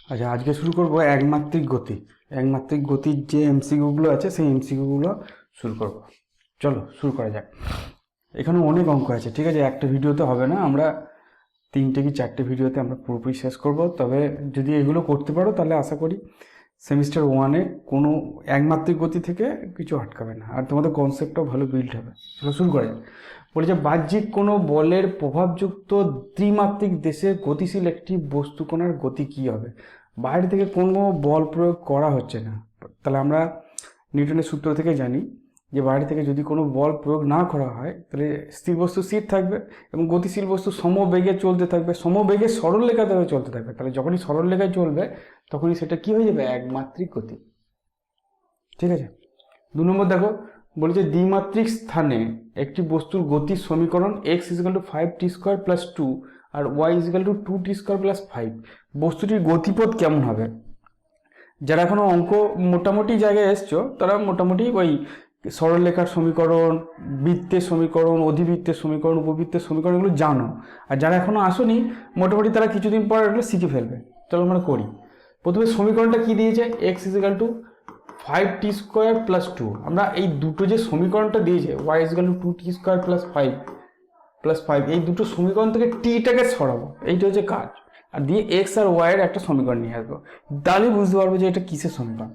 আচ্ছা, আজকে শুরু করব একমাত্রিক গতি। একমাত্রিক গতির যে এমসিকিউগুলো আছে সেই এমসিকিউগুলো শুরু করব। চলো শুরু করা যাক। এখানে অনেক অঙ্ক আছে, ঠিক আছে? একটা ভিডিওতে হবে না, আমরা 3টে কি 4টে ভিডিওতে আমরা পুরোপুরি শেষ করব। তবে যদি এগুলো করতে পারো তাহলে আশা করি সেমিস্টার 1-এ কোনো একমাত্রিক গতি থেকে কিছু আটকাবে না, আর তোমাদের কনসেপ্টটাও ভালো বিল্ড হবে। চলো শুরু করা যাক। বলে যে বাহ্যিক কোনো বলের প্রভাবযুক্ত ত্রিমাত্রিক দেশে গতিশীল একটি বস্তুকণার গতি কী হবে? বাইরে থেকে কোনো বল প্রয়োগ করা হচ্ছে না, তাহলে আমরা নিউটনের সূত্র থেকে জানি যে বাইরে থেকে যদি কোনো বল প্রয়োগ না করা হয় তাহলে স্থির বস্তু স্থির থাকবে এবং গতিশীল বস্তু সমবেগে চলতে থাকবে, সমবেগে সরলরেখা ধরে চলতে থাকবে। তাহলে যখনই সরলরেখায় চলবে তখনই সেটা কি হয়ে যাবে? একমাত্রিক গতি। ঠিক আছে। 2 নম্বর দেখো, বলেছে দ্বিমাত্রিক স্থানে একটি বস্তুর গতির সমীকরণ x = 5t² + 2 আর y = 2t² + 5। বস্তুটির গতিপথ কেমন হবে? যারা এখনো অঙ্ক মোটামুটি জায়গায় এসছো তারা মোটামুটি ওই সরলরেখার সমীকরণ, বৃত্তের সমীকরণ, অধিবৃত্তের সমীকরণ, উপবৃত্তের সমীকরণ এগুলো জানো। আর যারা এখনো আসোনি মোটামুটি তারা কিছুদিন পর এগুলো শিখে ফেলবে। চলো আমরা করি। প্রথমে সমীকরণটা কি দিয়েছে? x = 5t² + 2। আমরা এই দুটো যে সমীকরণটা দিয়েছে y = 2t² + 5 এই দুটো সমীকরণ থেকে টিটাকে সরাবো, এইটা হচ্ছে কাজ। আর দিয়ে এক্স আর ওয়াই এর একটা সমীকরণ নিয়ে আসবো, তাহলে বুঝতে পারবো যে এটা কিসের সমীকরণ।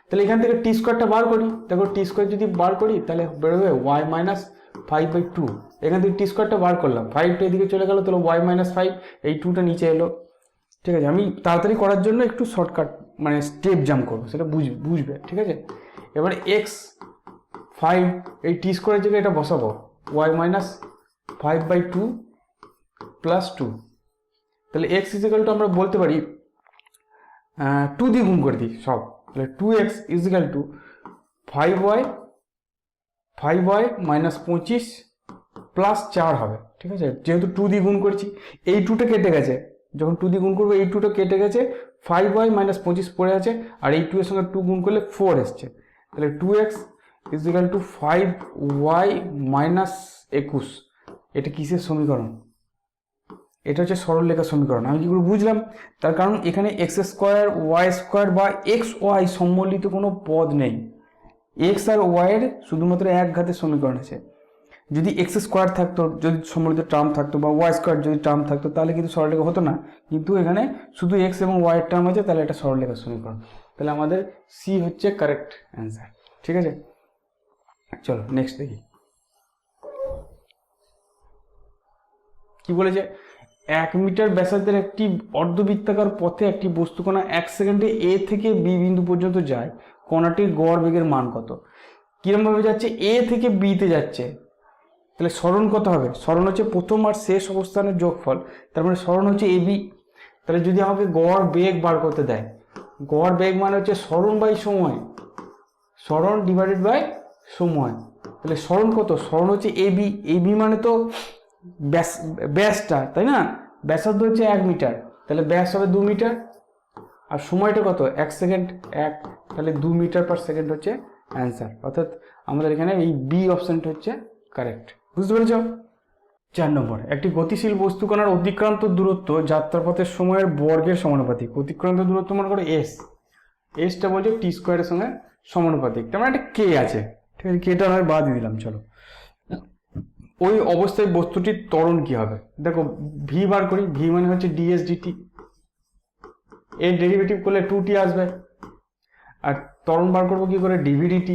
তাহলে এখান থেকে t² বার করি। দেখো t² যদি বার করি তাহলে বেরোবে y - 5/2। এখান থেকে t² বার করলাম, 5টা এদিকে চলে গেল, তাহলে y - 5, এই 2টা নিচে এলো। ঠিক আছে, আমি তাড়াতাড়ি করার জন্য একটু শর্টকাট মানে স্টেপ জাম্প করবো, সেটা বুঝবে। ঠিক আছে, এবারে x 5 এই t² জায়গায় এটা বসাবো, y - 5/2 + 2। তাহলে x = আমরা বলতে পারি 2 দিয়ে গুণ করে দিই সব, তাহলে 2x = 5y - 25 + 4 হবে। ঠিক আছে, যেহেতু 2 দিয়ে গুণ করছি, এই 2টা কেটে গেছে, যখন 2 দিয়ে গুণ করবো এই 2টা কেটে গেছে, 5y - 25 পড়ে আছে, আর এই 2 এর সঙ্গে 2 গুণ করলে 4 এসছে। তাহলে 2x = 5y - 21। এটা কিসের সমীকরণ? এটা হচ্ছে সরলরেখার সমীকরণ। আমি কি করে বুঝলাম? তার কারণ এখানে x² y² বা xy সম্বলিত কোনো পদ নেই। x আর y এর শুধুমাত্র এক ঘাতের সমীকরণ আছে। যদি x² থাকতো, যদি সম্বলিত টার্ম থাকতো, বা y² যদি টার্ম থাকতো, তাহলে কিন্তু সরলরেখা হতো না। কিন্তু এখানে শুধু x এবং y এর টার্ম আছে, তাহলে এটা সরলরেখার সমীকরণ। তাহলে আমাদের সি হচ্ছে কারেক্ট অ্যান্সার। ঠিক আছে, চলো নেক্সট দেখি কি বলেছে। 1 মিটার ব্যাসার্ধের একটি অর্ধবৃত্তাকার পথে একটি বস্তুকণা 1 সেকেন্ডে এ থেকে বি বিন্দু পর্যন্ত যায়, কণাটির গড় বেগের মান কত? কিরমভাবে যাচ্ছে? এ থেকে বিতে যাচ্ছে, তাহলে সরণ কত হবে? সরণ হচ্ছে প্রথম আর শেষ অবস্থানের যোগফল, তার মানে সরণ হচ্ছে এ বি। তাহলে যদি আমাকে গড় বেগ বার করতে দেয়, গড় বেগ মানে হচ্ছে সরণ বাই সময়, সরণ ডিভাইডেড বাই সময়। তাহলে সরণ কত? সরণ হচ্ছে এ বি। এ বি মানে তো ব্যাসটা, তাই না? ব্যাসার্ধ হচ্ছে 1 মিটার, তাহলে ব্যাস হবে 2 মিটার, আর সময়টা কত? 1 সেকেন্ড 1, তাহলে 2 মিটার/সেকেন্ড হচ্ছে অ্যান্সার। অর্থাৎ আমাদের এখানে এই বি অপশনটা হচ্ছে কারেক্ট। বুঝতে পেরেছ? 4 নম্বর, একটি গতিশীল বস্তুকণার অতিক্রান্ত দূরত্ব যাত্রাপথের সময়ের বর্গের সমানুপাতিক। অতিক্রান্ত দূরত্ব মনে করো এস, এসটা বলছে t² এর সঙ্গে সমানুপাতিক, তার মানে একটা কে আছে। ঠিক আছে, কেটা নয় বাদ দিয়ে দিলাম। চলো, ওই অবস্থায় বস্তুটির ত্বরণ কি হবে? দেখো ভি বার করি। ভি মানে হচ্ছে ds dt, এর ডেরিভেটিভ করলে 2t আসবে। আর ত্বরণ বার করবো কি করে? dv dt,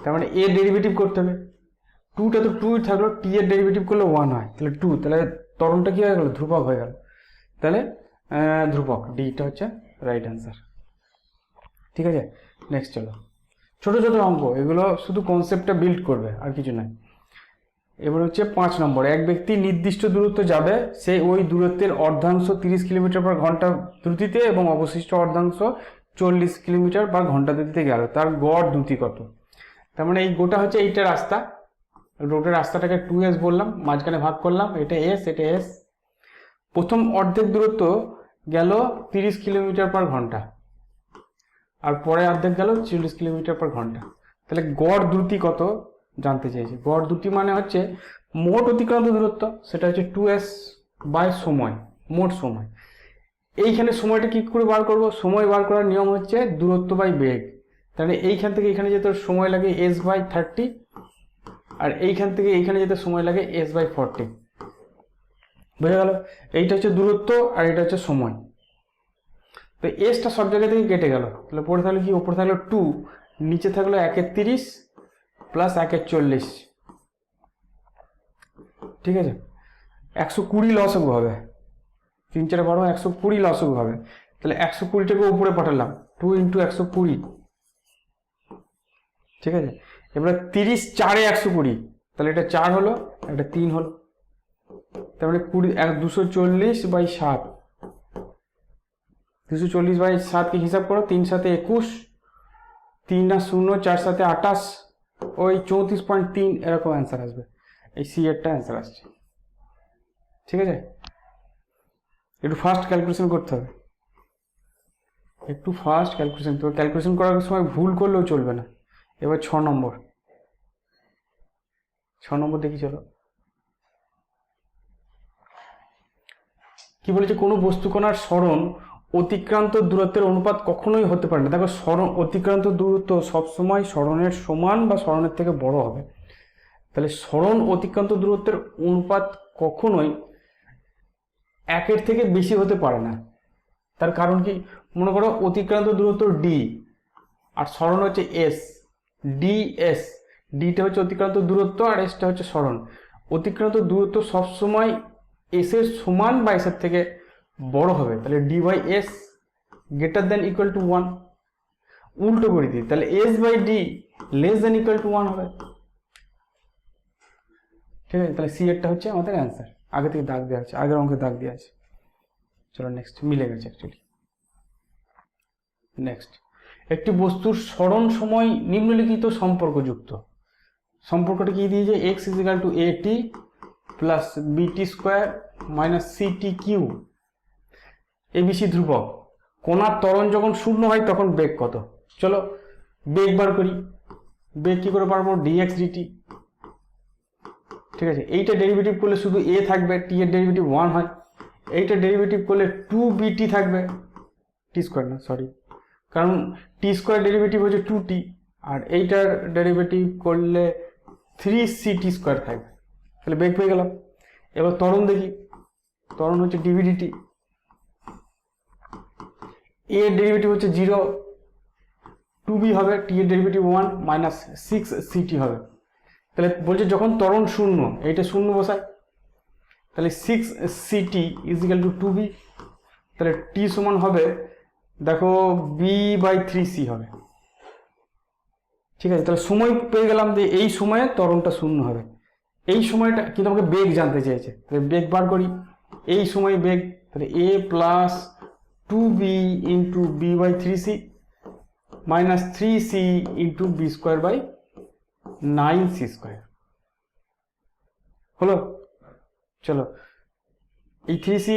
তার মানে এর ডেরিভেটিভ করতে হবে। 2টা তো 2 থাকলো, t এর ডেরিভেটিভ করলে 1 হয়, তাহলে 2, তাহলে ত্বরণটা কি হয়ে গেল? ধ্রুবক হয়ে গেল। তাহলে ধ্রুবক, ডিটা হচ্ছে রাইট অ্যান্সার। ঠিক আছে, নেক্সট চলো। ছোট ছোট অঙ্ক, এগুলো শুধু কনসেপ্টটা বিল্ড করবে আর কিছু নয়। এবার হচ্ছে 5 নম্বর, এক ব্যক্তি নির্দিষ্ট দূরত্ব যাবে, সে ওই দূরত্বের অর্ধাংশ 30 কিলোমিটার/ঘন্টা দ্রুতিতে এবং অবশিষ্ট অর্ধাংশ 40 কিলোমিটার/ঘন্টা দ্রুতিতে গেল, তার গড় দ্রুতি কত? তার মানে এই গোটা হচ্ছে এইটা রাস্তা, রোডের রাস্তাটাকে 2s বললাম, মাঝখানে ভাগ করলাম, এটা s এটা s। প্রথম অর্ধেক দূরত্ব গেল 30 কিলোমিটার/ঘন্টা, আর পরে অর্ধেক গেল 40 কিলোমিটার/ঘন্টা। তাহলে গড় দ্রুতি কত জানতে চাইছে। গড় দ্রুতি মানে হচ্ছে মোট অতিক্রান্ত দূরত্ব, সেটা হচ্ছে 2s বাই সময়, মোট সময়। এইখানে সময়টা কি করে বার করব? সময় বার করার নিয়ম হচ্ছে দূরত্ব বাই বেগ। তাহলে এইখান থেকে এখানে যেতে সময় লাগে s/30, আর এইখান থেকে এইখানে যেতে সময় লাগে s/40। বোঝা গেল? এইটা হচ্ছে দূরত্ব আর এটা হচ্ছে সময়। তো এসটা সব জায়গা থেকে কেটে গেল, তাহলে পরে থাকলো কি? ওপরে থাকলো 2, নিচে থাকলো 1/30 প্লাস 1/40। ঠিক আছে, 120 লসক হবে, 3 4 12 120 লসক হবে। তাহলে 120টাকে উপরে পাঠালাম, 2 × 120। ঠিক আছে, এবারে 30 4 এ 120, তাহলে এটা 4 হলো, এটা 3 হলো। তার মানে 240/7, 240/7 কে হিসাব করো, 3 7 21, 3 আর 0 4 7 28, ওই 34.3 এরকম অ্যান্সার আসবে। এই সি এরটা অ্যান্সার আসছে। ঠিক আছে, একটু ফাস্ট ক্যালকুলেশন করতে হবে, একটু ফাস্ট ক্যালকুলেশন। তো ক্যালকুলেশন করার সময় ভুল করলেও চলবে না। এবার 6 নম্বর, 6 নম্বর দেখি চলো কি বলেছে। কোনো বস্তুকণার সরণ অতিক্রান্ত দূরত্বের অনুপাত কখনোই হতে পারে না। দেখো, সরণ অতিক্রান্ত দূরত্ব সবসময় সরণের সমান বা সরণের থেকে বড় হবে। তাহলে সরণ অতিক্রান্ত দূরত্বের অনুপাত কখনোই 1-এর থেকে বেশি হতে পারে না। তার কারণ কি? মনে করো অতিক্রান্ত দূরত্ব ডি আর সরণ হচ্ছে এস, ডিএস। ডিটা হচ্ছে অতিক্রান্ত দূরত্ব আর এসটা হচ্ছে সরণ। অতিক্রান্ত দূরত্ব সবসময় এস এর সমান বা এস এর থেকে বড় হবে। তাহলে d/s greater than equal to 1। উল্টো করে দিই, তাহলে s/d less than equal to 1 হবে। ঠিক আছে, তাহলে সি এরটা হচ্ছে আমাদের অ্যান্সার। আগে থেকে দাগ দেওয়া আছে, আগের অঙ্কে দাগ দেওয়া আছে। চলো নেক্সট, মিলে গেছে অ্যাকচুয়ালি। নেক্সট, একটি বস্তুর সরণ সময় নিম্নলিখিত সম্পর্কযুক্ত। সম্পর্কটা কি দিয়েছে? x = at plus bt² minus ct³ ABC ধ্রুবক। কোণার ত্বরণ যখন শূন্য হয় তখন বেগ কত? চলো বেগ বার করি। বেগ কি করে পারবো? dx dt। ঠিক আছে, এইটা ডেরিভেটিভ করলে শুধু a থাকবে, t এর ডেরিভেটিভ 1 হয়। এইটা ডেরিভেটিভ করলে 2bt থাকবে, t² না, সরি, কারণ t² ডেরিভেটিভ হচ্ছে 2t, আর এইটার ডেরিভেটিভ করলে 3ct² থাকবে। তাহলে বেগ পেয়ে গেলাম। এবার ত্বরণ দেখি, ত্বরণ হচ্ছে dv/dt। a এর ডেরিভেটিভ হচ্ছে 0, 2b হবে, t এর ডেরিভেটিভ 1 মাইনাস 6ct হবে। তাহলে বলছে যখন ত্বরণ শূন্য, এইটা শূন্য বসায়, তাহলে 6ct = 2b। তাহলে t সমান হবে, দেখো, b/3c হবে। ঠিক আছে, তাহলে সময় পেয়ে গেলাম যে এই সময়ে ত্বরণটা শূন্য হবে। এই সময়টা কিন্তু আমাকে বেগ জানতে চেয়েছে, তাহলে বেগ বার করি। এই সময় বেগ, তাহলে a plus 2b into b/3c minus 3c into b²/9c²। হলো? চলো, এই 3c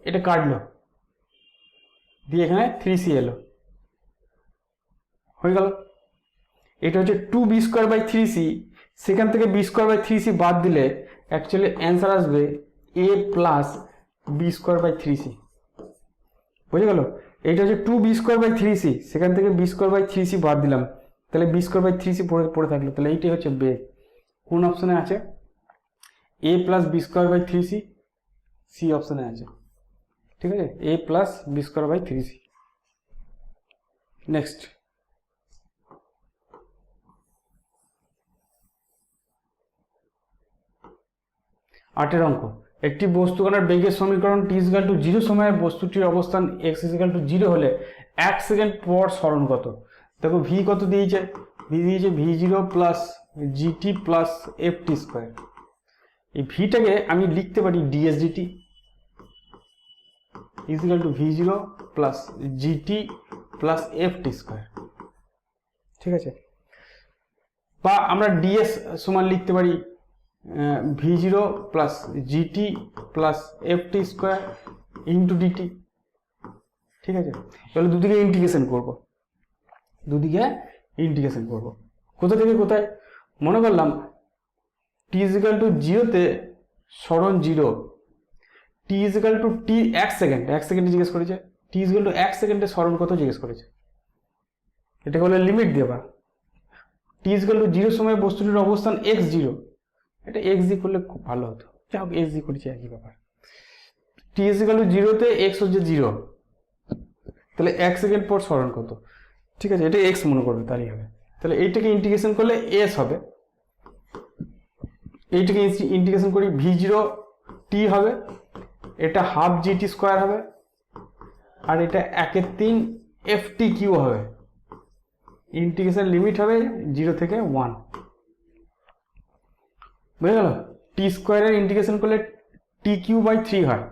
এটা কাটলো, দিয়ে এখানে 3c এলো, হয়ে গেল। এটা হচ্ছে 2b²/3c। সেখান থেকে b²/3c বাদ দিলে অ্যাকচুয়ালি অ্যান্সার আসবে a প্লাস b²/3c। বুঝে গেল? এইটা হচ্ছে 2b²/3c, সেখান থেকে b²/3c বাদ দিলাম, তাহলে b²/3c পড়ে থাকলো। তাহলে এইটাই হচ্ছে বেগ। কোন অপশনে আছে? a প্লাস b²/3c, সি অপশনে আছে। ঠিক আছে, a প্লাস b²/3c। নেক্সট, 8 অঙ্ক। একটি বস্তুকণার বেগের সমীকরণ t = 0 সময়ে বস্তুটির অবস্থান x = 0 হলে 1 সেকেন্ড পর সরণ কত? দেখো ভি কত দিয়েছে? ভি দিয়েছে v0 plus gt plus ft²। এই ভিটাকে আমি লিখতে পারি ds dt = v0 plus gt plus ft²। ঠিক আছে, বা আমরা ds সমান লিখতে পারি v0 plus gt plus ft² into dt। ঠিক আছে, তাহলে দুদিকে ইন্টিগ্রেশন করব, দুদিকে ইন্টিগ্রেশন করব। কোথা থেকে কোথায়? মনে করলাম t = 0 তে সরণ 0, t T is equal to T 1 second, 1 সেকেন্ডে জিজ্ঞেস করেছে, টি ইজ ইকাল টু 1 সেকেন্ডে সরণ কত জিজ্ঞেস করেছে, এটাকে বলে লিমিট দেওয়া। টি ইজ ইকাল টু 0 সময় বস্তুটির অবস্থান x0, এটা xg করলে খুব ভালো হতো, যাই হোক xg করেছে একই ব্যাপার। টি ইজ ইকাল টু 0-তে x হচ্ছে 0, তাহলে 1 সেকেন্ড পর সরণ কত, ঠিক আছে, এটা x মনে করবে তাহলেই হবে। তাহলে এইটাকে ইন্টিগ্রেশন করলে s হবে, এইটাকে ইন্টিগ্রেশন করি v0 t হবে, এটা হাফ gt স্কোয়ার হবে, আর এটা 1/3 ft কিউ হবে। ইন্টিগ্রেশন লিমিট হবে 0 থেকে 1, বুঝে গেল? টি স্কোয়ারের ইন্টিগ্রেশন করলে টি কিউ বাই 3 হয়।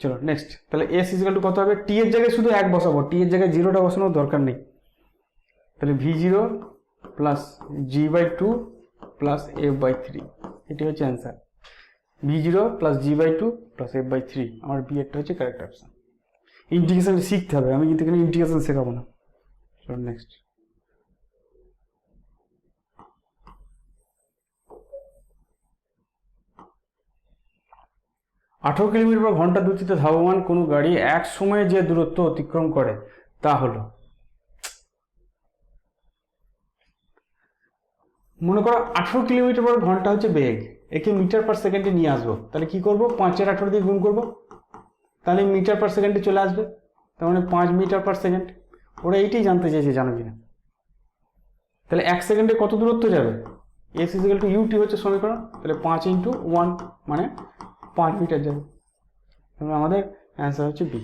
চলো নেক্সট, তাহলে এস ইজিক্যাল টু কত হবে, টি এর জায়গায় শুধু 1 বসাবো, টি এর জায়গায় 0টা বসানোর দরকার নেই। তাহলে v0 plus g/2 plus f/3, এটি হচ্ছে answer. v0 plus g/2 plus f/3, আমার বি এরটা হচ্ছে কারেক্ট অপশন। ইন্টিগ্রেশন শিখতে হবে, আমি কিন্তু এখানে ইন্টিগ্রেশন শেখাবো না। চলো নেক্সট, আঠারো কিলোমিটার ঘন্টা গতিতে ধাবমান কোনো গাড়ি এক সময়ে যে দূরত্ব অতিক্রম করে তা হলো, মনে করো 18 কিলোমিটার ঘন্টা হচ্ছে বেগ, একে মিটার পার সেকেন্ডে নিয়ে আসবো, তাহলে কি করব, 5/18 দিয়ে গুণ করব, তাহলে মিটার পার সেকেন্ডে চলে আসবে, তার মানে 5 মিটার পার সেকেন্ড। ওরা এইটাই জানতে চাইছে, জানো কিনা। তাহলে 1 সেকেন্ডে কত দূরত্ব যাবে, এস ইজিক্যাল টু ইউটি হচ্ছে সমীকরণ, তাহলে 5 × 1 মানে 5 মিটার যাবে। তাহলে আমাদের অ্যান্সার হচ্ছে বি,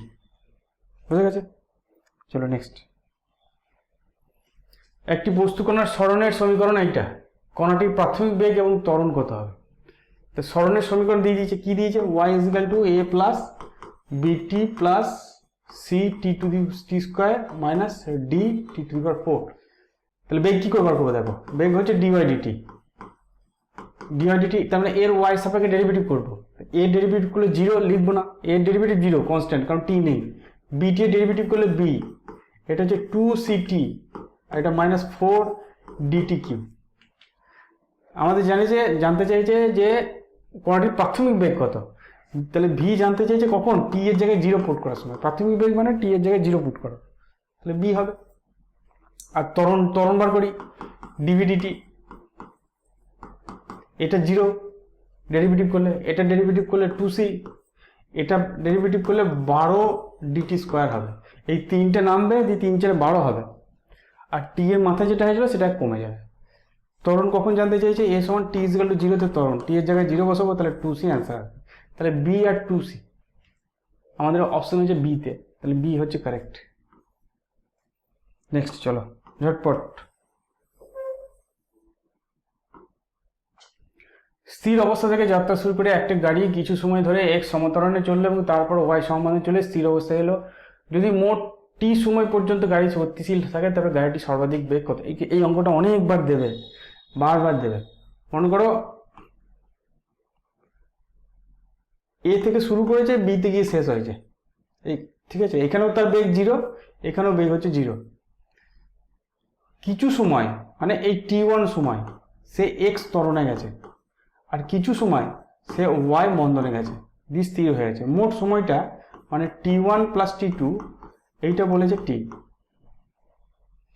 বুঝে গেছে? চলো নেক্সট, একটি বস্তু কণার সরণের সমীকরণ এইটা, কণাটির প্রাথমিক বেগ এবং ত্বরণ কত হবে। তো সরণের সমীকরণ দিয়ে দিয়েছে, কি দিয়েছে, y is equal to a plus b t plus c t to the t square minus d t to the power 4। তাহলে বেগ কি করবার করবো, দেখো বেগ হচ্ছে dy/dt, তার মানে এর y সাপেক্ষে ডেরিভেটিভ করবো, এ ডেরিভেটিভ করলে 0 লিখবো না, এর ডেরিভেটিভ 0 কনস্ট্যান্ট, কারণ টি নেই। বিটি এর ডেরিভেটিভ করলে বি, এটা হচ্ছে 2ct, আর এটা -4 dt কিউ। আমাদের জানতে চাইছে যে কণাটির প্রাথমিক বেগ কত, তাহলে ভি জানতে চাইছে কখন, টি এর জায়গায় 0 পুট করার সময়, প্রাথমিক বেগ মানে টি এর জায়গায় 0 পুট করো, তাহলে বি হবে। আর ত্বরণ বার করি, ডিভিডিটি, এটা 0 ডেরিভেটিভ করলে, এটা ডেরিভেটিভ করলে 2c, এটা ডেরিভেটিভ করলে 12 dt স্কোয়ার হবে। এই তিনটে নামবে, দিয়ে 3 4 12 হবে, আর টি এর মাথায় যেটা হয়েছিল সেটা কমে যাবে। ত্বরণ কখন জানতে চাইছে, এ সমান টি ইজিক্যাল টু 0-তে ত্বরণ, টি এর জায়গায় 0 বসাবো, তাহলে 2c অ্যান্সার হবে। তাহলে বি আর 2c, আমাদের অপশন হচ্ছে বিতে, তাহলে বি হচ্ছে কারেক্ট। নেক্সট চলো ঝটপট, স্থির অবস্থা থেকে যাত্রা শুরু করে একটা গাড়ি কিছু সময় ধরে x সমতরণে চললো এবং তারপর y সমমানে চলে স্থির অবস্থায় এলো। যদি মোট টি সময় পর্যন্ত গাড়ি গতিশীল থাকে তবে গাড়িটি সর্বাধিক বেগ কত। এই অঙ্কটা অনেকবার দেবে, বারবার দেবে। মনে করো এ থেকে শুরু করেছে, বিতে গিয়ে শেষ হয়েছে, এই ঠিক আছে, এখানেও তার বেগ 0, এখানেও বেগ হচ্ছে 0। কিছু সময় মানে এই t1 সময় সে x ত্বরণে গেছে, আর কিছু সময় সে y মন্দনে গেছে, স্থির হয়ে গেছে। মোট সময়টা মানে t1 প্লাস t2, এইটা বলেছে t,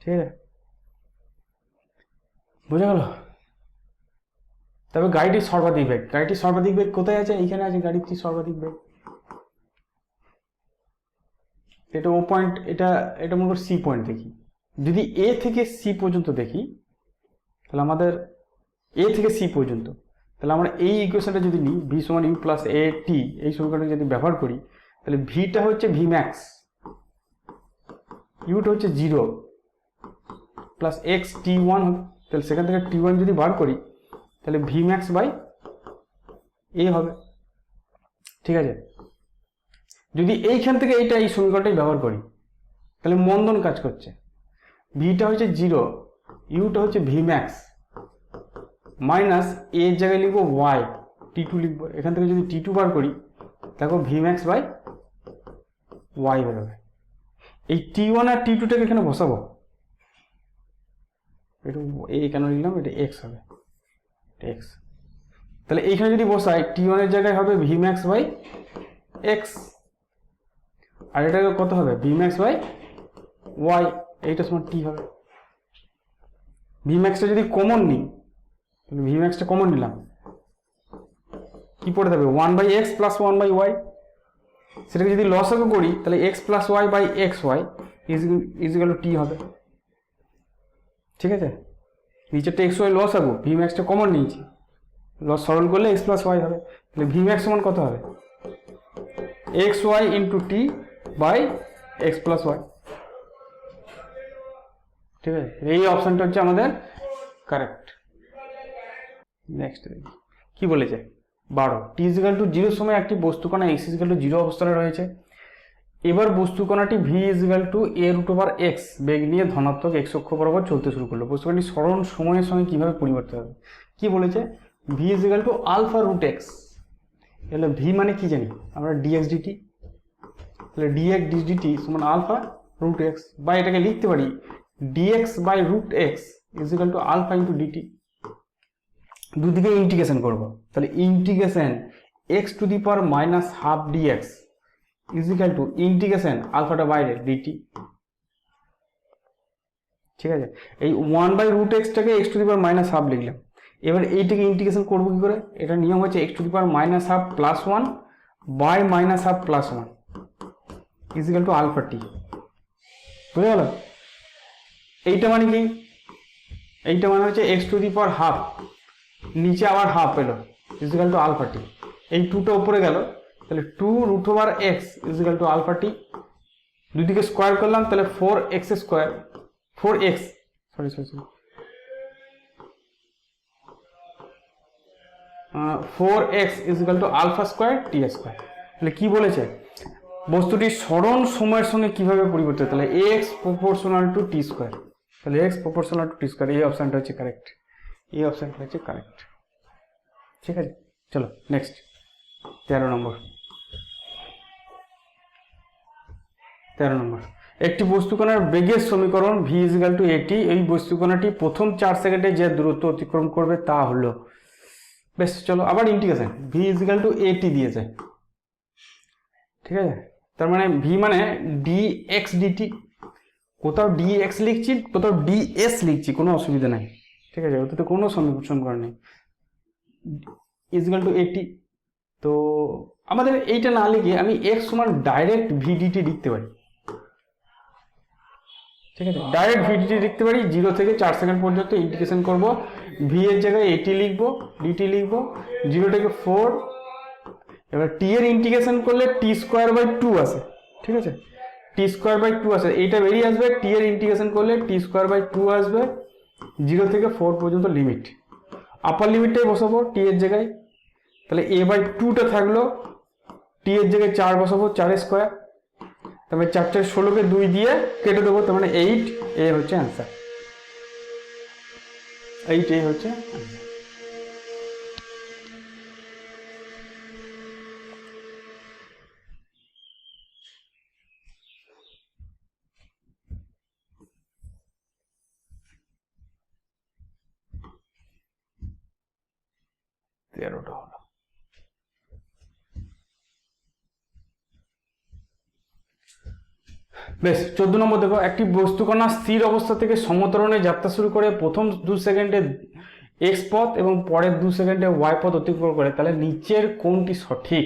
ঠিক আছে, বুঝা গেল? তবে গাড়িটির সর্বাধিক বেগ কোথায় আছে, এইখানে আছে গাড়িটির সর্বাধিক বেগ, এটা ও পয়েন্ট, এটা মনে করি সি পয়েন্ট দেখি। যদি এ থেকে সি পর্যন্ত দেখি, তাহলে আমাদের এ থেকে সি পর্যন্ত, তাহলে আমরা এই ইকুয়েশনটা যদি নিই, ভি সমান ইউ প্লাস এ টি, এই সমীকরণটা যদি ব্যবহার করি, তাহলে ভিটা হচ্ছে ভি ম্যাক্স, ইউটা হচ্ছে 0 প্লাস এক্স t1, তাহলে সেখান থেকে t1 যদি বার করি, তাহলে ভি ম্যাক্স বাই এ হবে, ঠিক আছে। যদি এইখান থেকে এই সমীকরণটাই ব্যবহার করি, তাহলে মন্দন কাজ করছে, ভিটা হচ্ছে 0, ইউটা হচ্ছে ভি ম্যাক্স মাইনাস এর জায়গায় লিখবো y, t2 লিখবো, এখান থেকে যদি t2 বার করি, দেখো ভি ম্যাক্স বাই y বেরোবে। এই t1 আর t2টাকে এখানে বসাবো, এটা এ কেন লিখলাম, এটা x হবে, এটা x। তাহলে এইখানে যদি বসাই t1 এর জায়গায় হবে vmax বাই x, আর এটা কত হবে vmax বাই y, এইটা সমান t হবে। vmax টা যদি কমন নিই, তাহলে vmax টা কমন নিলাম, কি পড়ে যাবে 1/x প্লাস 1/y, সেটাকে যদি লসাগু করি তাহলে x plus y by xy is equal to t হবে। ঠিক আছে, নিচেরটা xy লসাগু, vmax টা কমন নিয়েছি, লস সরল করলে x প্লাস y হবে। তাহলে vmax সমান কত হবে xy into t by x plus y। ঠিক আছে, এই অপশনটা হচ্ছে আমাদের কারেক্ট। নেক্সট কি বলেছে 12, t ইকুয়াল টু 0 সময় একটি বস্তুকণা x ইকুয়াল টু 0 অবস্থানে রয়েছে। এবার বস্তুকণাটি v equal to a root over x বেগ নিয়ে ধনাত্মক x অক্ষ বরাবর চলতে শুরু করলো। বস্তুকণাটি সরণ সময়ের সঙ্গে কিভাবে পরিবর্তিত হবে? কি বলেছে v equal to alpha root x, তাহলে v মানে কি জানি আমরা dx dt, তাহলে dx dt সমান আলফা রুট x, বা এটাকে লিখতে পারি dx by root x is equal to alpha into dt। দুদিকে ইন্টিগ্রেশন করব, তাহলে integration x to the power minus half dx is equal to integration আলফাটা বাইরে dt। ঠিক আছে, এই 1 বাই রুট এক্সটাকে x to the power minus half লিখলাম। এবার এইটাকে ইন্টিগ্রেশন করবো কি করে? এটা নিয়ম হচ্ছে x to the power minus half plus 1 by minus half plus 1 is equal to alpha T. বুঝে গেল? এইটা মানে কি? এইটা মানে হচ্ছে x to the power half, নিচে আবার হাফ এলো is equal to alpha T, এই 2টা উপরে গেল, তাহলে 2 root over x is equal to alpha T. দুদিকে স্কোয়ার করলাম তাহলে 4x square, 4x sorry 4x is equal to alpha square T square. তাহলে কি বলেছে বস্তুটি সরণ সময়ের সঙ্গে কিভাবে পরিবর্তিত? তাহলে x proportional to T square, তাহলে x proportional to T square, এই অপশনটা হচ্ছে কারেক্ট, এই অপশনটা হচ্ছে কারেক্ট। ঠিক আছে, চলো নেক্সট 13 নম্বর। একটি বস্তুকণার বেগের সমীকরণ v ইকুয়াল টু at, এই বস্তুকণাটি প্রথম 4 সেকেন্ডে যে দূরত্ব অতিক্রম করবে তা হলো, বেশ চলো আবার integration v equal two at দিয়েছে। ঠিক আছে, তার মানে v মানে dx dt, কোথাও dx লিখছি কোথাও ds লিখছি, কোনো অসুবিধা নাই। ঠিক আছে, ওতে তো কোনো সমীকরণ নেই, ইকুয়াল টু at। তো আমাদের এইটা না লিখে আমি x সমান ডাইরেক্ট v dt লিখতে পারি। ঠিক আছে, ডাইরেক্ট v dt লিখতে পারি, 0 থেকে 4 সেকেন্ড পর্যন্ত ইন্টিগ্রেশন করব, v এর জায়গায় at লিখবো, dt লিখবো, 0 থেকে 4, এবার t এর ইন্টিগ্রেশন করলে t স্কোয়ার বাই 2 আসে। ঠিক আছে, t স্কোয়ার বাই 2 আসে, এইটা বেরিয়ে আসবে, t এর ইন্টিগ্রেশন করলে t স্কোয়ার বাই 2 আসবে, 0 থেকে 4 পর্যন্ত লিমিট, আপার লিমিটটাই বসাবো t এর জায়গায়, তাহলে a বাই 2টা থাকলো, t এর জায়গায় 4 বসাবো, 4 স্কোয়ার, তারপরে 4 4 16কে 2 দিয়ে কেটে দেবো, তার মানে 8, এ হচ্ছে অ্যান্সার, 8 এ হচ্ছে অ্যান্সার। তেরোটা হলো। বেশ 14 নম্বর দেখো, একটি বস্তুকণা স্থির অবস্থা থেকে সমতরণে যাত্রা শুরু করে প্রথম 2 সেকেন্ডে x পথ এবং পরের 2 সেকেন্ডে y পথ অতিক্রম করে, তাহলে নিচের কোনটি সঠিক?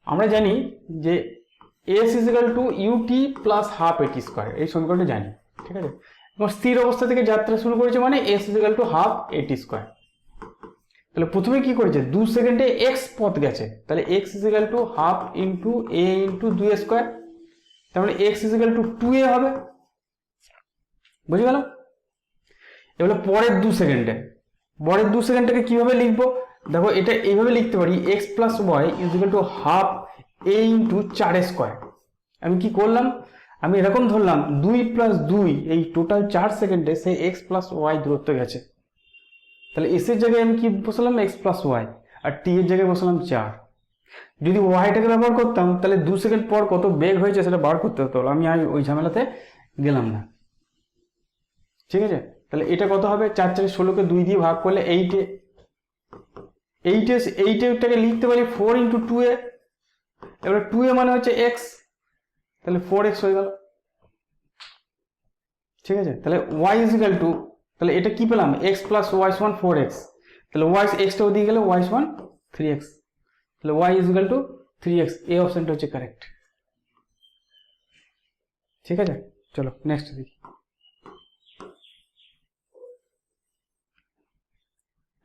আমরা জানি যে s equal to ut plus half at square, এই সমীকরণটা জানি। ঠিক আছে, এবং স্থির অবস্থা থেকে যাত্রা শুরু করেছে মানে s equal to half at square. তাহলে প্রথমে কি করেছে 2 সেকেন্ডে x পথ গেছে, তাহলে x equal to half into a into 2 square, তার মানে x ইকুয়াল টু 2a হবে। বুঝে গেল? এবার পরের 2 সেকেন্ডটাকে কিভাবে লিখবো? দেখো এটা এইভাবে লিখতে পারি, x plus Y equal to half a into 4 square. আমি কি করলাম, আমি এরকম ধরলাম 2 প্লাস 2, এই টোটাল 4 সেকেন্ডে সে x প্লাস ওয়াই দূরত্ব গেছে, তাহলে s এর জায়গায় আমি কি বসালাম x প্লাস ওয়াই, আর t এর জায়গায় বসালাম 4। যদি ওয়াইটাকে ব্যবহার করতাম তাহলে 2 সেকেন্ড পর কত বেগ হয়েছে সেটা বার করতে হতো, আমি ওই ঝামেলাতে গেলাম না। ঠিক আছে, তাহলে এটা কত হবে, 4 4 16কে 2 দিয়ে ভাগ করলে 8, এইটাকে লিখতে পারি 4 ইন্টু 2a, এবারে 2a মানে হচ্ছে x, তাহলে 4x হয়ে গেল। ঠিক আছে, তাহলে y ইজ ইকুয়াল টু, তাহলে এটা কি পেলাম, x প্লাস y সমান 4x, তাহলে y এক্সটাও দিয়ে গেলে y সমান 3x, তাহলে y is equal two 3x, এই অপশনটা হচ্ছে কারেক্ট। ঠিক আছে, চলো নেক্সট দেখি।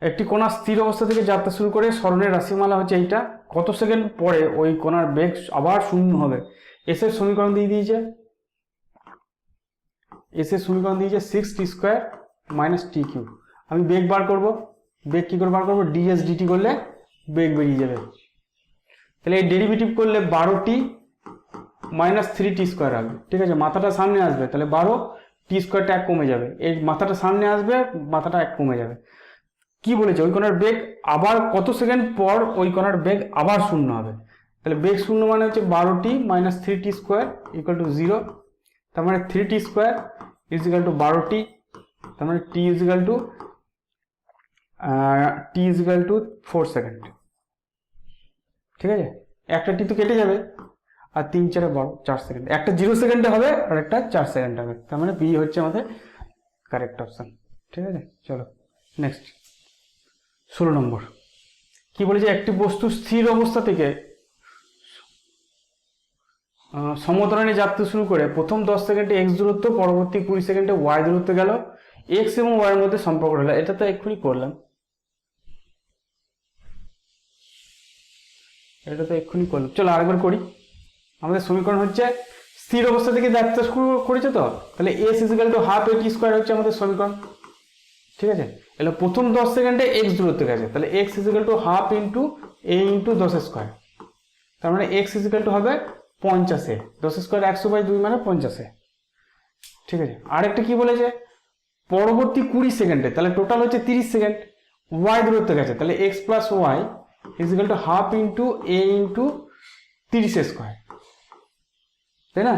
একটি কণা স্থির অবস্থা থেকে যাত্রা শুরু করে সরণের রাশিমালা হচ্ছে এইটা, কত সেকেন্ড পরে ওই কণার বেগ আবার শূন্য হবে। এস এর সমীকরণ দিয়ে দিয়েছে, 6t² - t³ আমি বেগ বার করব, বেগ কি করে বার করব, ds dt করলে বেগ বেরিয়ে যাবে। তাহলে এই ডেরিভেটিভ করলে 12t - 3t² আসবে। ঠিক আছে, মাথাটা সামনে আসবে, তাহলে 12, t² এক কমে যাবে, এই মাথাটা সামনে আসবে, মাথাটা এক কমে যাবে। কি বলেছে, ওই কণার বেগ আবার কত সেকেন্ড পর ওই কণার বেগ আবার শূন্য হবে। তাহলে বেগ শূন্য মানে হচ্ছে 12t - 3t² = 0, তার মানে 3t² = 12t, তার মানে t = 4 সেকেন্ড। ঠিক আছে, একটা টি তো কেটে যাবে, আর 3 4 12, 4 সেকেন্ড, একটা 0 সেকেন্ডে হবে আর একটা 4 সেকেন্ড হবে, তার মানে বি হচ্ছে আমাদের কারেক্ট অপশন। ঠিক আছে, চলো নেক্সট 16 নম্বর। কি বলেছে, একটি বস্তু স্থির অবস্থা থেকে সমতরণে যাত্রা শুরু করে প্রথম 10 সেকেন্ডে x দূরত্ব, পরবর্তী 20 সেকেন্ডে y দূরত্ব গেল, x এবং y এর মধ্যে সম্পর্ক হলো। এটা তো এক্ষুনি করলাম, চলো আরেকবার করি। আমাদের সমীকরণ হচ্ছে স্থির অবস্থা থেকে যাত্রা শুরু করেছে, তো তাহলে s = ½ at² হচ্ছে আমাদের সমীকরণ। ঠিক আছে, এবার প্রথম 10 সেকেন্ডে x দূরত্ব গেছে, তাহলে x = ½ × a × 10², তার মানে x হবে 50, 10² 100/2 মানে 50। ঠিক আছে, আরেকটা কি বলেছে, পরবর্তী 20 সেকেন্ডে, তাহলে টোটাল হচ্ছে 30 সেকেন্ড, y দূরত্ব গেছে, তাহলে x + y = ½ × a × 30², তাই না?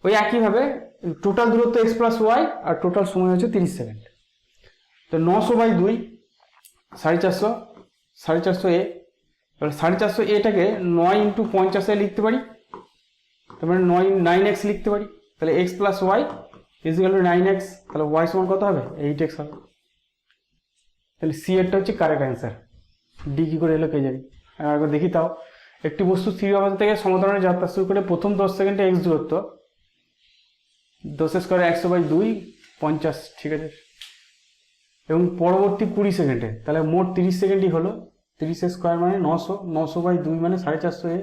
ওই একইভাবে টোটাল দূরত্ব x + y আর টোটাল সময় হচ্ছে 30 সেকেন্ড। তো 900/2 450, 450a, এবার 450 এটাকে 9 × 50 লিখতে পারি, তার মানে 9x লিখতে পারি, তাহলে x + y = 9x, তাহলে y সমান কত হবে, 8x হবে। তাহলে সি এরটা হচ্ছে কারেক্ট অ্যান্সার। ডি কি করে এলো কে জানি। একবার দেখি তাও, একটি বস্তু স্থির অবস্থা থেকে সমতরণে যাত্রা শুরু করে প্রথম 10 সেকেন্ডে x দূরত্ব, 10² 100/2 50, ঠিক আছে, এবং পরবর্তী 20 সেকেন্ডে, তাহলে মোট 30 সেকেন্ডই হলো, 30² মানে 900, 900/2 মানে 450,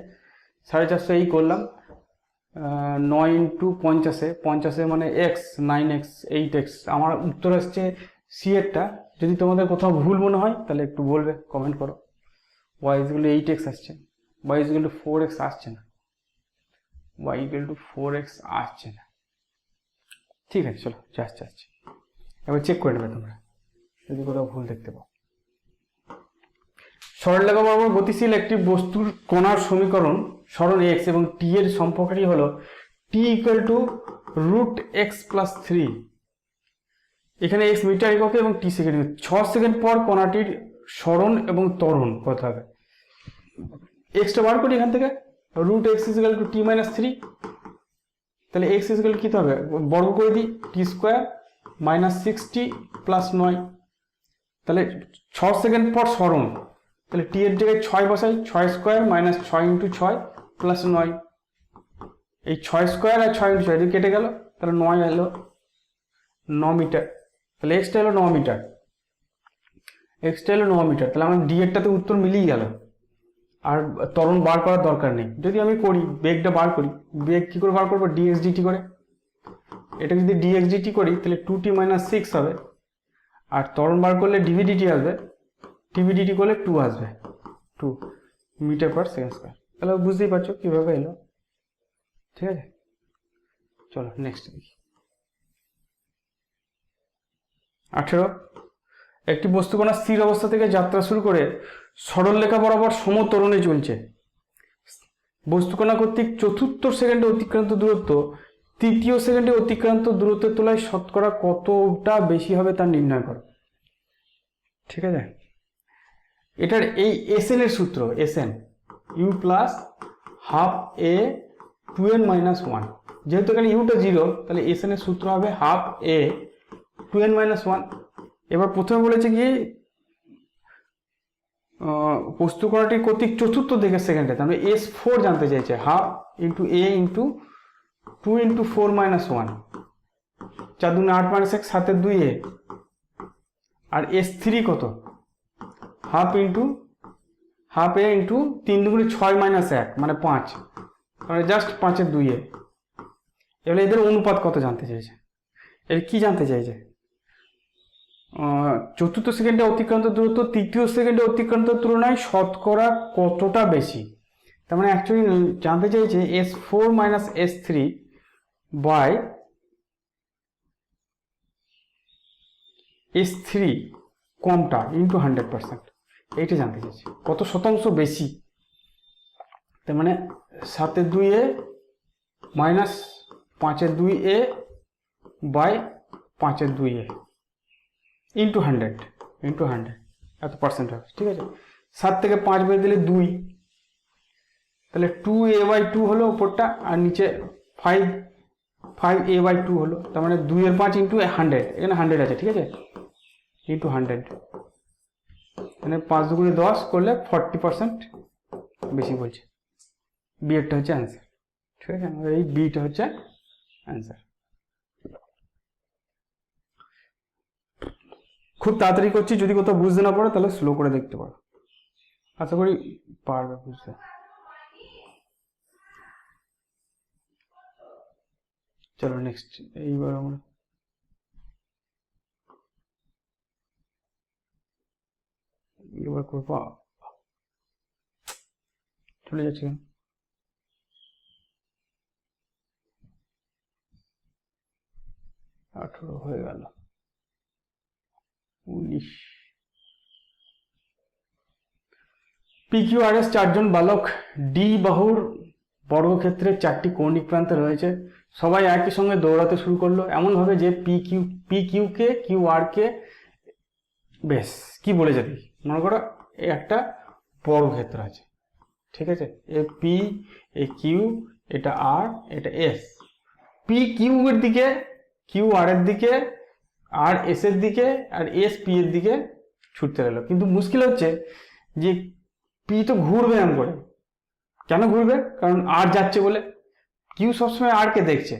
450 এই করলাম, 9 × 50, 50 মানে x, 9x, 8x। আমার উত্তর আসছে সি এরটা। যদি তোমাদের কোথাও ভুল মনে হয় তাহলে একটু বলবে, কমেন্ট করো। y = 8x আসছে, y = 4x আসছে না, y = 4x আসছে না। ঠিক আছে, চলো যাচ্ছে, এবার চেক করে নেবে তোমরা যদি কোথাও ভুল দেখতে পাও। সরলরেখা বরাবর গতিশীল একটি বস্তুর কণার সমীকরণ সরণ x এবং t এর সম্পর্কটি হলো t = √x + 3, এখানে x মিটার এককে এবং t সেকেন্ড। 6 সেকেন্ড পর কণাটির সরণ এবং ত্বরণ কত হবে, xটা বার করি এখান থেকে, √x = t - 3, তাহলে x কি হবে, বর্গ করে দিই, t² - 6t + 9, তাহলে 6 সেকেন্ড পর সরণ, তাহলে t এর জায়গায় 6 বসাই, 6² - 6 × 6 + 9, এই 6² আর 6 × 6 কেটে গেল, তাহলে 9 এলো, 9 মিটার, তাহলে x টা হলো 9 মিটার, তাহলে আমার ডি এরটাতে উত্তর মিলিয়ে গেল, আর ত্বরণ বার করার দরকার নেই। যদি আমি করি বেগটা বার করি, বেগ কি করে বার করবো, dx dt করে, এটা যদি dx dt করি তাহলে 2t - 6 হবে, আর ত্বরণ বার করলে dv dt আসবে, dv dt করলে 2 আসবে, 2 মিটার/সেকেন্ড²। তাহলে বুঝতেই পারছো কিভাবে এলো। ঠিক আছে, চলো নেক্সট দেখি। 18, একটি বস্তু কণা স্থির অবস্থা থেকে যাত্রা শুরু করে সরলরেখা বরাবর সমত্বরণে চলছে। বস্তুকণা কর্তৃক চতুর্থ সেকেন্ডে অতিক্রান্ত দূরত্ব তৃতীয় সেকেন্ডে অতিক্রান্ত দূরত্বের তুলনায় শতকরা কতটা বেশি হবে তা নির্ণয় করো। ঠিক আছে, এটার এই এসএন এর সূত্র, SN U plus half A 2n minus 1, যেহেতু এখানে ইউটা 0 তাহলে এসএন এর সূত্র হবে হাফ এ 2n মাইনাস 1। এবার প্রথমে বলেছে কি বস্তু কণাটির কর্তৃক চতুর্থ দিকের সেকেন্ডে, তাহলে S4 জানতে চাইছে, হাফ ইন্টু এ ইন্টু 2 ইন্টু 4 মাইনাস 1, 4 2 8 মাইনাস 1 7 2 এ, আর S3 কত, হাফ ইন্টু হাফ এ ইন্টু 3 2 6 মাইনাস 1 মানে 5, মানে জাস্ট 5 2 এ। এবার এদের অনুপাত কত জানতে চাইছে, এর কি জানতে চাইছে, চতুর্থ সেকেন্ডে অতিক্রান্ত দূরত্ব তৃতীয় সেকেন্ডে অতিক্রান্ত তুলনায় শতকরা কতটা বেশি। তার মানে অ্যাকচুয়ালি জানতে চাইছে S4 minus S3 by S3 কমটা into 100%, এইটা জানতে চাইছে কত শতাংশ বেশি। তার মানে 7 2 এ মাইনাস 5 2 এ বাই 5 2 এ ইন্টু 100 এত পার্সেন্ট হবে, ঠিক আছে। 7 থেকে 5 বের দিলে 2, তাহলে 2a/2 হলো উপরটা, আর নিচে 5a/2 হলো, তার মানে 2 এর 5 ইন্টু 100, এখানে 100 আছে, ঠিক আছে, ইন্টু 100, মানে 5 2 10 করলে 40% বেশি বলছে। বি এরটা হচ্ছে অ্যান্সার, ঠিক আছে, আমাদের এই বিটা হচ্ছে অ্যান্সার। খুব তাড়াতাড়ি করছি, যদি কোথাও বুঝতে না পারো তাহলে স্লো করে দেখতে পারো, আশা করি পারবে বুঝতে। চলো নেক্সট, এইবার আমরা এবার করবো, চলে যাচ্ছে 18 হয়ে গেল, 19। PQRS 4 জন বালক ডি বাহুর বর্গক্ষেত্রে 4টি কৌণিক প্রান্তে রয়েছে, সবাই একই সঙ্গে দৌড়াতে শুরু করলো এমনভাবে যে PQ কে QR কে, বেশ কি বলে যাবি, মনে করো এই একটা বর্গক্ষেত্র আছে, ঠিক আছে, এ P এ Q, এটা R, এটা S, PQ এর দিকে, QR এর দিকে, আর S এর দিকে, আর S P এর দিকে ছুটতে লাগলো। কিন্তু মুশকিল হচ্ছে যে P তো ঘুরবে এমন করে, কেন ঘুরবে, কারণ R যাচ্ছে বলে। Q সবসময় R কে দেখছে,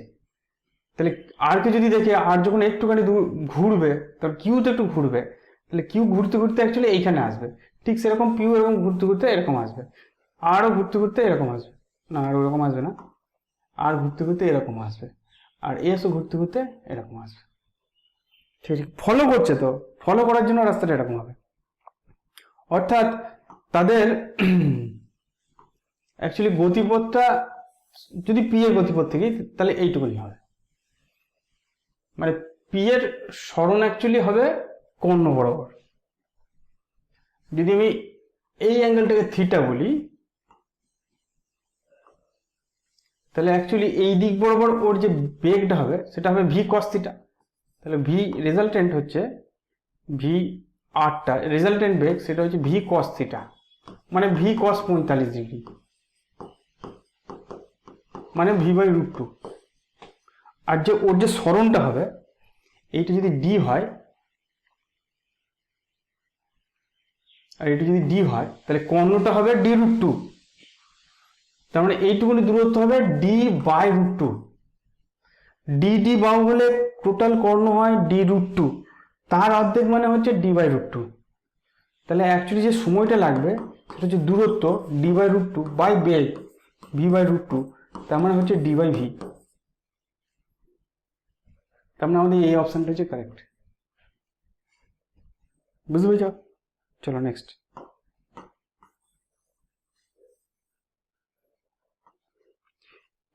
তাহলে R কে যদি দেখে R যখন একটুখানি ঘুরবে, তখন Q তো একটু ঘুরবে, তাহলে Q ঘুরতে ঘুরতে অ্যাকচুয়ালি এইখানে আসবে, ঠিক সেরকম P এরকম ঘুরতে ঘুরতে এরকম আসবে, আরও ঘুরতে ঘুরতে এরকম আসবে, না আর ওরকম আসবে না, আর ঘুরতে ঘুরতে এরকম আসবে, আর এসও ঘুরতে ঘুরতে এরকম আসবে, ঠিক আছে। ফলো করছে, তো ফলো করার জন্য রাস্তাটা এরকম হবে, অর্থাৎ তাদের অ্যাকচুয়ালি গতিপথটা যদি পি এর গতিপথ থেকে, তাহলে এইটুকুনি হবে, মানে পি এর সরণ অ্যাকচুয়ালি হবে কর্ণ বরাবর। যদি আমি এই অ্যাঙ্গেলটাকে থিটা বলি, তাহলে অ্যাকচুয়ালি এই দিক বরাবর ওর যে বেগটা হবে সেটা হবে ভি কস থিটা, তাহলে ভি রেজাল্টেন্ট হচ্ছে ভি আরটা রেজাল্টেন্ট বেগ সেটা হচ্ছে ভি কস থিটা, মানে ভি কস 45 ডিগ্রি, মানে v/√2। আর যে ওর যে সরণটা হবে এইটা যদি ডি হয়, আর এটা যদি ডি হয়, তাহলে কর্ণটা হবে d√2, তার মানে এইটুকুনি দূরত্ব হবে d/√2, ডি বাহু হলে টোটাল কর্ণ হয় d√2, তার অর্ধেক মানে হচ্ছে d/√2, তাহলে অ্যাকচুয়ালি যে সময়টা লাগবে সেটা হচ্ছে দূরত্ব d/√2 বাই বেগ v/√2, তার মানে হচ্ছে d/v, তার মানে আমাদের এই অপশনটা হচ্ছে কারেক্ট, বুঝতে পেরেছ। চলো নেক্সট,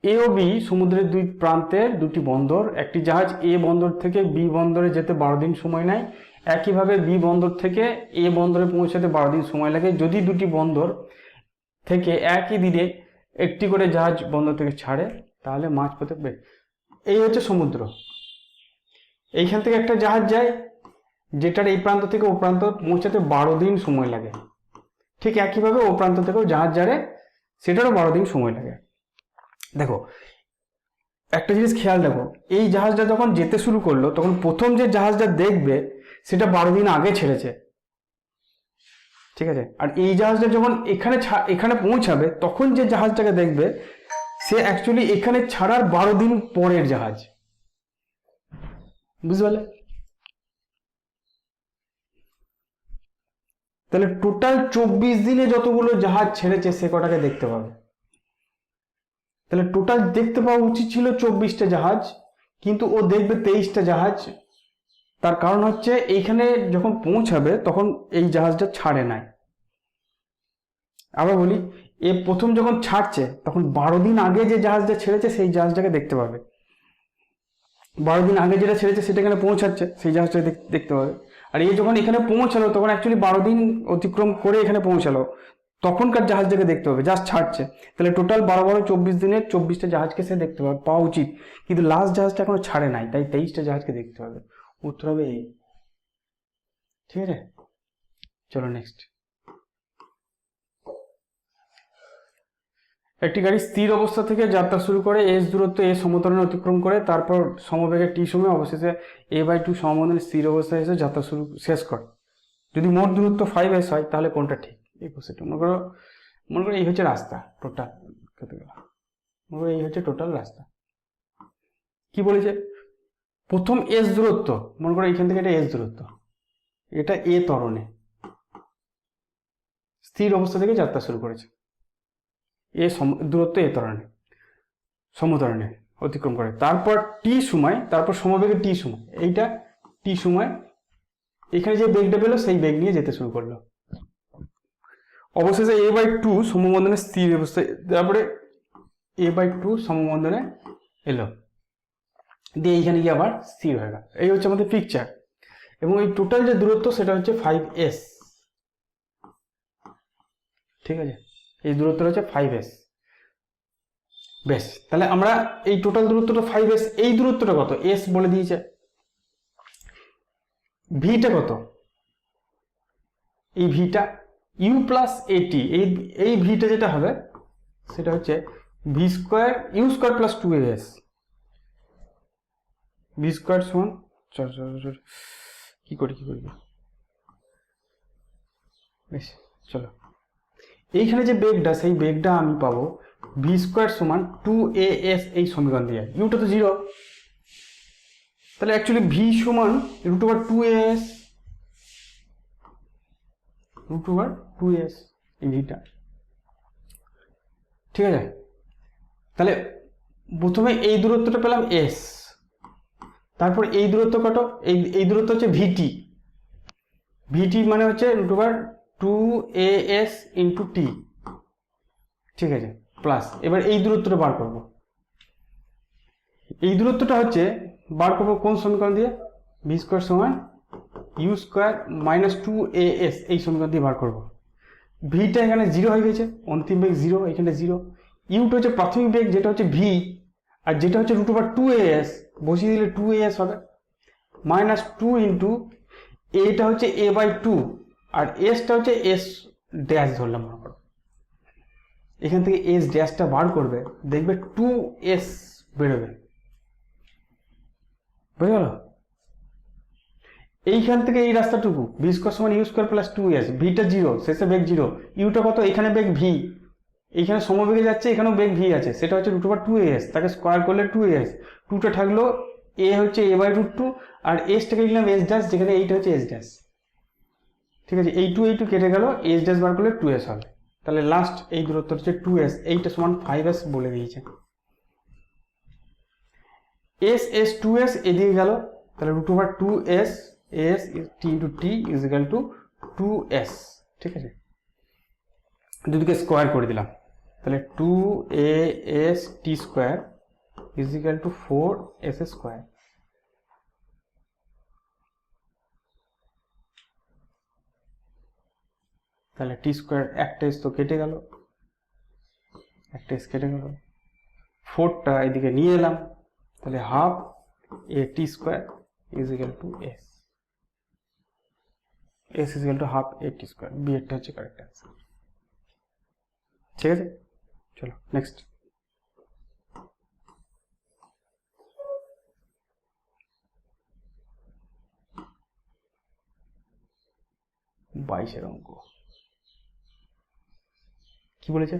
এ ও বি সমুদ্রের দুই প্রান্তের দুটি বন্দর, একটি জাহাজ এ বন্দর থেকে বি বন্দরে যেতে 12 দিন সময় নেয়, একইভাবে বি বন্দর থেকে এ বন্দরে পৌঁছাতে 12 দিন সময় লাগে যদি দুটি বন্দর থেকে একই দিনে একটি করে জাহাজ বন্দর থেকে ছাড়ে, তাহলে মাঝপথে এই হচ্ছে সমুদ্র, এইখান থেকে একটা জাহাজ যায় যেটার এই প্রান্ত থেকে ও প্রান্ত পৌঁছাতে 12 দিন সময় লাগে, ঠিক একইভাবে ও প্রান্ত থেকেও জাহাজ যাবে, সেটারও 12 দিন সময় লাগে। দেখো একটা জিনিস খেয়াল রাখো, এই জাহাজটা যখন যেতে শুরু করলো তখন প্রথম যে জাহাজটা দেখবে সেটা 12 দিন আগে ছেড়েছে, ঠিক আছে। আর এই জাহাজটা যখন এখানে পৌঁছাবে তখন যে জাহাজটাকে দেখবে সে অ্যাকচুয়ালি এখানে ছাড়ার 12 দিন পরের জাহাজ, বুঝতে পারলে? তাহলে টোটাল 24 দিনে যতগুলো জাহাজ ছেড়েছে সে কটাকে দেখতে পাবে। তাহলে টোটাল দেখতে পাওয়া উচিত ছিল 24টা জাহাজ, কিন্তু ও দেখবে 23টা জাহাজ। তার কারণ হচ্ছে এইখানে যখন পৌঁছাবে তখন এই জাহাজটা ছাড়ে নাই। আবার বলি, এ প্রথম যখন ছাড়ছে তখন 12 দিন আগে যে জাহাজটা ছেড়েছে সেই জাহাজটাকে দেখতে পাবে। 12 দিন আগে যেটা ছেড়েছে সেটা এখানে পৌঁছাচ্ছে, সেই জাহাজটাকে দেখতে পাবে। আর এই যখন এখানে পৌঁছালো তখন অ্যাকচুয়ালি 12 দিন অতিক্রম করে এখানে পৌঁছালো, তখনকার জাহাজটাকে দেখতে হবে, জাস্ট ছাড়ছে। তাহলে টোটাল 12-24 দিনের 24টা জাহাজকে সে দেখতে পাওয়া উচিত, কিন্তু লাস্ট জাহাজটা এখনো ছাড়ে নাই, তাই 23টা জাহাজকে দেখতে হবে। উত্তর হবে এই। ঠিক আছে, চলো নেক্সট। একটি গাড়ি স্থির অবস্থা থেকে যাত্রা শুরু করে এস দূরত্ব এ সমতরণে অতিক্রম করে তারপর সমবেগে টি সময় অবশেষে a/2 সমমন্দনে স্থির অবস্থায় এসে যাত্রা শেষ করে। যদি মোট দূরত্ব 5s হয় তাহলে কোনটা ঠিক? এই কোশ্চেনটা মনে করো এই হচ্ছে রাস্তা টোটাল, মনে করো এই হচ্ছে টোটাল রাস্তা। কি বলেছে? প্রথম এস দূরত্ব, মনে করো এইখান থেকে এটা এস দূরত্ব, এটা এ ত্বরণে স্থির অবস্থা থেকে যাত্রা শুরু করেছে। এ দূরত্ব এ ত্বরণে সমতরণে অতিক্রম করে, তারপর টি সময়, তারপর সমবেগে টি সময়, এইটা টি সময় এখানে যে বেগটা পেলো সেই বেগ নিয়ে যেতে শুরু করলো। অবশেষে a/2 সমবন্ধনে স্থির অবস্থায়, তারপরে a/2 সমবন্ধনে এলো, দিয়ে এইখানে গিয়ে আবার স্থির হয়ে গেল। এই হচ্ছে আমাদের পিকচার, এবং এই টোটাল যে দূরত্ব সেটা হচ্ছে 5s। ঠিক আছে, এই দূরত্বটা হচ্ছে 5s। বেশ, তাহলে আমরা এই টোটাল দূরত্বটা 5s, এই দূরত্বটা কত? s বলে দিয়েছে। ভিটা কত? এই ভিটা u প্লাস at, এই ভিটা যেটা হবে সেটা হচ্ছে V square U square plus 2as। V square সমান কি করি বেশ, চলো এইখানে যে বেগটা, সেই বেগটা আমি পাবো ভি স্কোয়ার সমান 2as এই সমীকরণ দিয়ে। ইউটা তো 0, তাহলে অ্যাকচুয়ালি ভি সমান √2as, √2as এই ভিটা। ঠিক আছে, তাহলে প্রথমে এই দূরত্বটা পেলাম s, তারপর এই দূরত্ব কত? এই দূরত্ব হচ্ছে ভিটি। ভিটি মানে হচ্ছে √2as ইন্টু টি। ঠিক আছে, প্লাস এবার এই দূরত্বটা বার করব। এই দূরত্বটা হচ্ছে বার করবো কোন সমীকরণ দিয়ে? ভি স্কোয়ার সমান ইউ স্কোয়ার মাইনাস 2as এই সমীকরণ দিয়ে বার করবো। ভিটা এখানে 0 হয়ে গেছে, অন্তিম বেগ 0, এখানে 0। ইউটা হচ্ছে প্রাথমিক বেগ যেটা হচ্ছে ভি, আর যেটা হচ্ছে √2as বসিয়ে দিলে 2as হবে, মাইনাস 2 ইন্টু এটা হচ্ছে a/2 আর এসটা হচ্ছে এস ড্যাশ ধরলাম মনে করো। এখান থেকে এস ড্যাশটা বার করবে, দেখবে 2s বেরোবে। বুঝে গেল? এইখান থেকে এই রাস্তাটুকু ভি স্কোয়ার সমান ইউ স্কোয়ার প্লাস 2s, ভিটা 0, শেষে বেগ 0, ইউটা কত? এখানে বেগ ভি, এইখানে সমবেগে যাচ্ছে, এখানেও বেগ ভি আছে, সেটা হচ্ছে √2as, তাকে স্কোয়ার করলে 2s, 2টা থাকলো, এ হচ্ছে a/√2 আর এসটাকে লিখলাম এস ড্যাশ, যেখানে এইটা হচ্ছে এস ড্যাশ। ঠিক আছে, এই 2 কেটে গেল, এস ড্যাশ বার করলে 2s হবে। তাহলে লাস্ট এই দূরত্ব হচ্ছে 2s, এইটা সমান 5s বলে দিয়েছে। s 2s এদিকে গেল, তাহলে √2s s t into T is equal two 2s। ঠিক আছে, দুদিকে স্কোয়ার করে দিলাম, তাহলে 2as t square is equal two 4s square. তাহলে টি স্কোয়ার একটা এস তো কেটে গেল, একটা এস কেটে গেল, 4টা এদিকে নিয়ে এলাম, তাহলে half a t square is equal to s, s is equal to half a t square. B এরটা হচ্ছে কারেক্ট অ্যান্সার। ঠিক আছে, চলো নেক্সট। বাইশের অঙ্ক কি বলেছে,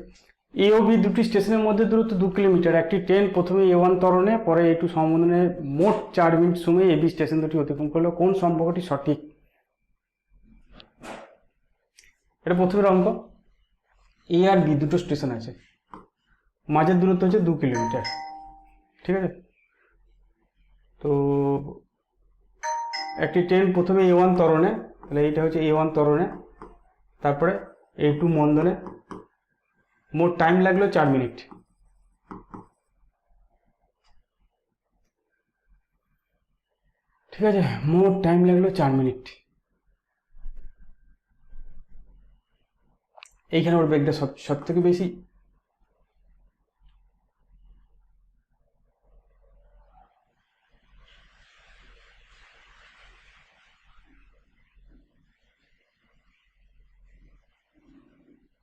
এ ও বি দুটি স্টেশনের মধ্যে দূরত্ব 2 কিলোমিটার। একটি ট্রেন প্রথমে A1 ত্বরণে পরে A2 সম্বোধনে মোট 4 মিনিট সময়ে AB স্টেশন দুটি অতিক্রম করলো, কোন সম্পর্কটি সঠিক? এটা প্রথমের অঙ্ক। এ আর বি দুটো স্টেশন আছে, মাঝের দূরত্ব হচ্ছে 2 কিলোমিটার, ঠিক আছে। তো একটি ট্রেন প্রথমে A1 ত্বরণে, তাহলে এইটা হচ্ছে A1 ত্বরণে, তারপরে A2 মন্দনে, মোট টাইম লাগলো 4 মিনিট। ঠিক আছে, মোট টাইম লাগলো 4 মিনিট। এইখানে ওর বেগটা সব থেকে বেশি।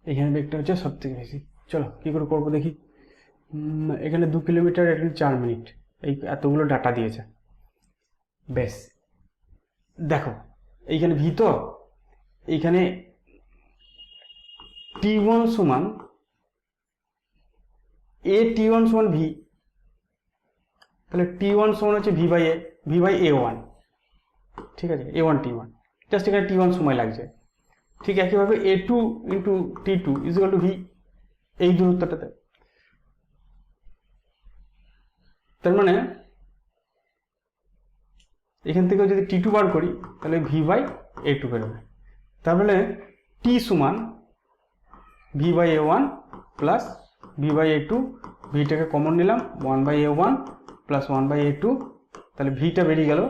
এখানে বেগটা হচ্ছে সব থেকে বেশি। চলো কি করে করবো দেখি। এখানে 2 কিলোমিটার, এখানে 4 মিনিট, এই এতগুলো ডাটা দিয়েছে। বেশ, দেখো এইখানে ভি, তো এইখানে T1 সমান T1 সমান ভি, তাহলে T1 সমান হচ্ছে ভি বাই A1, ঠিক আছে, A1 T1, জাস্ট এখানে T1 সময় লাগছে। ঠিক একইভাবে A2 into T2 is equal two V, এই দূরত্বটাতে। তার মানে এখান থেকে যদি T2 বার করি তাহলে ভি বাই A2 বেরোবে। তার মানে T সমান v by A1 plus v by A2, ভিটাকে কমন নিলাম, 1 by A1 plus 1 by A2, তাহলে ভিটা বেরিয়ে গেল।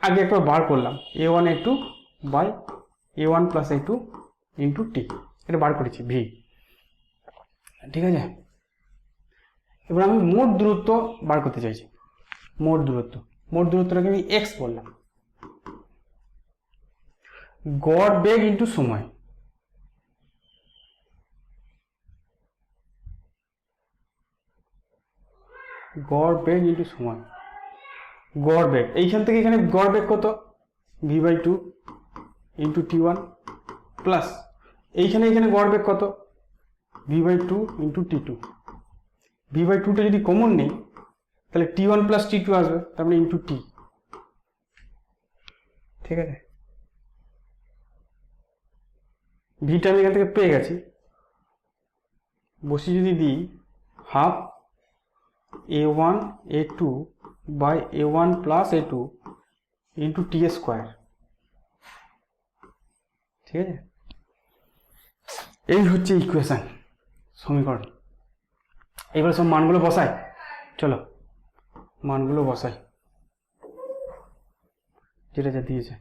আগে একবার বার করলাম A1 A2 by A1 plus A2 into টি, এটা বার করেছি ভি, ঠিক আছে। এবার আমি মোট দূরত্ব বার করতে চাইছি। মোট দূরত্বটাকে আমি এক্স বললাম। গড় বেগ ইন্টু সময়, গড় বেগ ইন্টু সময়, গড় বেগ এইখান থেকে এখানে গড় বেগ কত, V by 2 into T1 plus এখানে গড় বেগ কত, V by 2 into T2। V by 2টা যদি কমন নেই তাহলে T1 প্লাস T2 আসবে, তার মানে ইন্টু টি, ঠিক আছে। ভিটা আমি এখান থেকে পেয়ে গেছি, বসি যদি দিই half A1 A2 by A1 plus A2 into T square, ঠিক আছে। এই হচ্ছে ইকুয়েশন, সমীকরণ। এবার সব মানগুলো বসাই, চলো মানগুলো বসাই, যেটা যা দিয়েছে।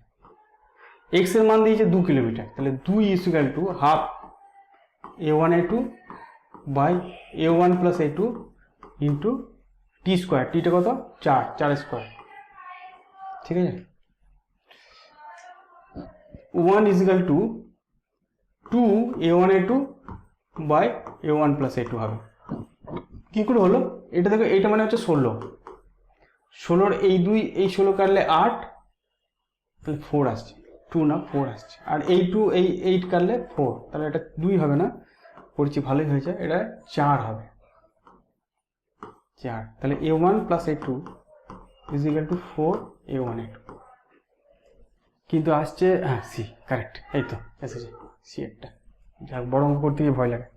এক্স এর মান দিয়েছে 2 কিলোমিটার, তাহলে 2 is equal to half A1 A2 by A1 plus A2 into T square, টিটা কত 4 স্কোয়ার, ঠিক আছে। 1 is equal to 2 A1 A2 by A1 plus A2 হবে। কি করে হলো এটা দেখো, এইটা মানে হচ্ছে 16 এই 2 এই 16 কাটলে 8, তাহলে 4 আসছে, 2 না 4 আসছে। আর এই 2 এই 8 কাটলে 4, তাহলে এটা 2 হবে না, পড়ছি ভালোই হয়েছে, এটা 4 হবে, 4। তাহলে A1 plus A2 is equal two 4 A1 A2, কিন্তু আসছে হ্যাঁ সি, কারেক্ট, এই তো এসেছে সি একটা। যাক, বড় অঙ্ক করতে গিয়ে ভয় লাগে,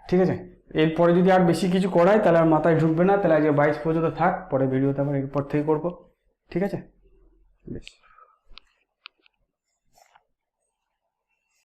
ঠিক আছে। এরপরে যদি আর বেশি কিছু করায় তাহলে আর মাথায় ঢুকবে না, তাহলে আজকে 22 পর্যন্ত থাক, পরে ভিডিওতে আবার এরপর থেকে করবো, ঠিক আছে, বেশ।